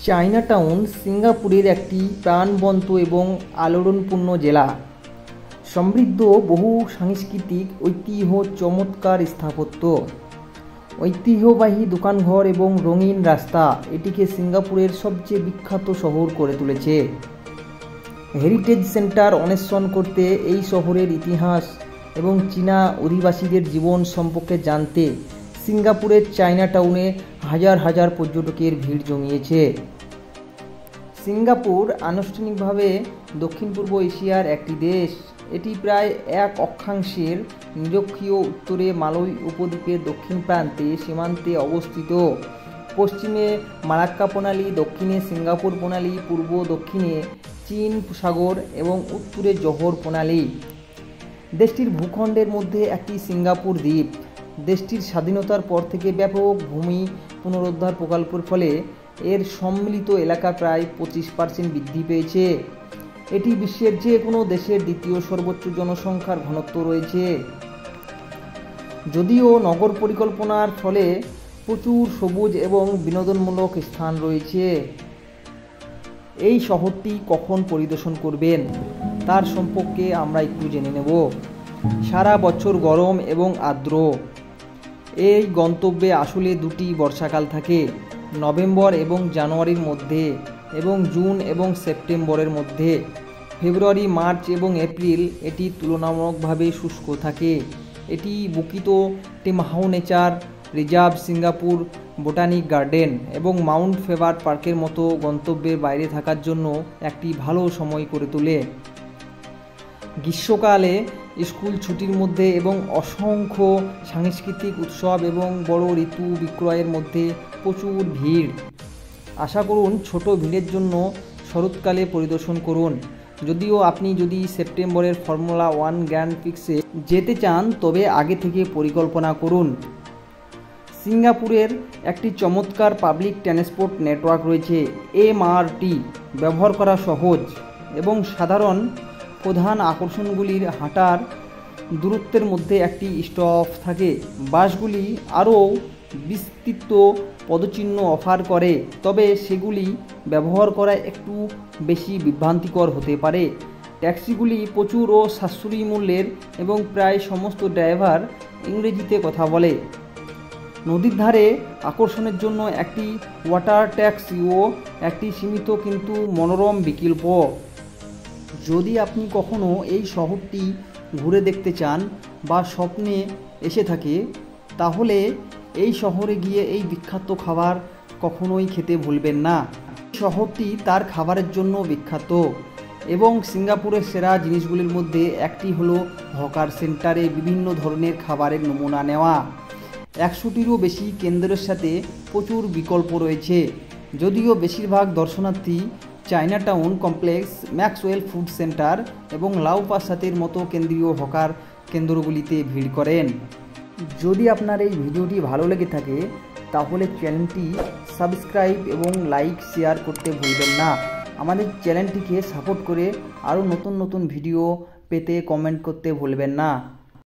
Chinatown সিঙ্গাপুরের একটি প্রাণবন্ত এবং আলোড়নপূর্ণ জেলা। সমৃদ্ধ বহু সাংস্কৃতিক ঐতিহ্য, চমৎকার স্থাপত্য, ঐতিহ্যবাহী দোকানঘর এবং রঙিন রাস্তা এটিকে সিঙ্গাপুরের সবচেয়ে বিখ্যাত শহর করে তুলেছে। হেরিটেজ সেন্টার অন্বেষণ করতে, এই শহরের ইতিহাস এবং চীনা অধিবাসীদের জীবন সম্পর্কে জানতে সিঙ্গাপুরের চায়নাটাউনে হাজার হাজার পর্যটকের ভিড় জমিয়েছে। সিঙ্গাপুর আনুষ্ঠানিকভাবে দক্ষিণ পূর্ব এশিয়ার একটি দেশ। এটি প্রায় এক অক্ষাংশের নিরক্ষীয় উত্তরে মালয় উপদ্বীপের দক্ষিণ প্রান্তে সীমান্তে অবস্থিত। পশ্চিমে মালাক্কা প্রণালী, দক্ষিণে সিঙ্গাপুর প্রণালী, পূর্ব দক্ষিণে চীন সাগর এবং উত্তরে জোহর প্রণালী। দেশটির ভূখণ্ডের মধ্যে একটি সিঙ্গাপুর দ্বীপ। দেশটির স্বাধীনতার পর থেকে ব্যাপক ভূমি পুনরুদ্ধার প্রকল্পের ফলে এর সম্মিলিত এলাকা প্রায় 25% বৃদ্ধি পেয়েছে। এটি বিশ্বের যে কোনো দেশের দ্বিতীয় সর্বোচ্চ জনসংখ্যার ঘনত্ব রয়েছে। যদিও নগর পরিকল্পনার ফলে প্রচুর সবুজ এবং বিনোদনমূলক স্থান রয়েছে। এই শহরটি কখন পরিদর্শন করবেন তার সম্পর্কে আমরা একটু জেনে নেব। সারা বছর গরম এবং আর্দ্র। এই গন্তব্যে আসলে দুটি বর্ষাকাল থাকে, নভেম্বর এবং জানুয়ারির মধ্যে এবং জুন এবং সেপ্টেম্বরের মধ্যে। ফেব্রুয়ারি, মার্চ এবং এপ্রিল এটি তুলনামূলকভাবে শুষ্ক থাকে। এটি Bukit Timah nature reserve, Singapore botanic garden এবং মাউন্ট ফেভার পার্কের মতো গন্তব্যের বাইরে থাকার জন্য একটি ভালো সময় করে তোলে। গ্রীষ্মকালে স্কুল ছুটির মধ্যে এবং অসংখ্য সাংস্কৃতিক উৎসব এবং বড় ঋতু বিক্রয়ের মধ্যে প্রচুর ভিড়। আশা করুন ছোট ভিড়ের জন্য শরৎকালে পরিদর্শন করুন। যদিও আপনি যদি সেপ্টেম্বরের ফর্মুলা 1 গ্র্যান্ড প্রিক্সে যেতে চান তবে আগে থেকে পরিকল্পনা করুন। সিঙ্গাপুরের একটি চমৎকার পাবলিক ট্রান্সপোর্ট নেটওয়ার্ক রয়েছে। এমআরটি ব্যবহার করা সহজ এবং সাধারণ। প্রধান আকর্ষণগুলির হাঁটার দূরত্বের মধ্যে একটি স্টপ থাকে। বাসগুলি আরও বিস্তৃত পদচিহ্ন অফার করে, তবে সেগুলি ব্যবহার করা একটু বেশি বিভ্রান্তিকর হতে পারে। ট্যাক্সিগুলি প্রচুর ও সাশ্রয়ী মূল্যের এবং প্রায় সমস্ত ড্রাইভার ইংরেজিতে কথা বলে। নদীর ধারে আকর্ষণের জন্য একটি ওয়াটার ট্যাক্সিও একটি সীমিত কিন্তু মনোরম বিকল্প। যদি আপনি কখনও এই শহরটি ঘুরে দেখতে চান বা স্বপ্নে এসে থাকে, তাহলে এই শহরে গিয়ে এই বিখ্যাত খাবার কখনোই খেতে ভুলবেন না। শহরটি তার খাবারের জন্য বিখ্যাত এবং সিঙ্গাপুরের সেরা জিনিসগুলির মধ্যে একটি হলো হকার সেন্টারে বিভিন্ন ধরনের খাবারের নমুনা নেওয়া। 100টিরও বেশি কেন্দ্রের সাথে প্রচুর বিকল্প রয়েছে। যদিও বেশিরভাগ দর্শনার্থী Chinatown complex, Maxwell food centre এবং লাও প্রাসাদের মতো কেন্দ্রীয় হকার কেন্দ্রগুলিতে ভিড় করেন। যদি আপনার এই ভিডিওটি ভালো লেগে থাকে তাহলে চ্যানেলটি সাবস্ক্রাইব এবং লাইক শেয়ার করতে ভুলবেন না। আমাদের চ্যানেলটিকে সাপোর্ট করে আরও নতুন নতুন ভিডিও পেতে কমেন্ট করতে ভুলবেন না।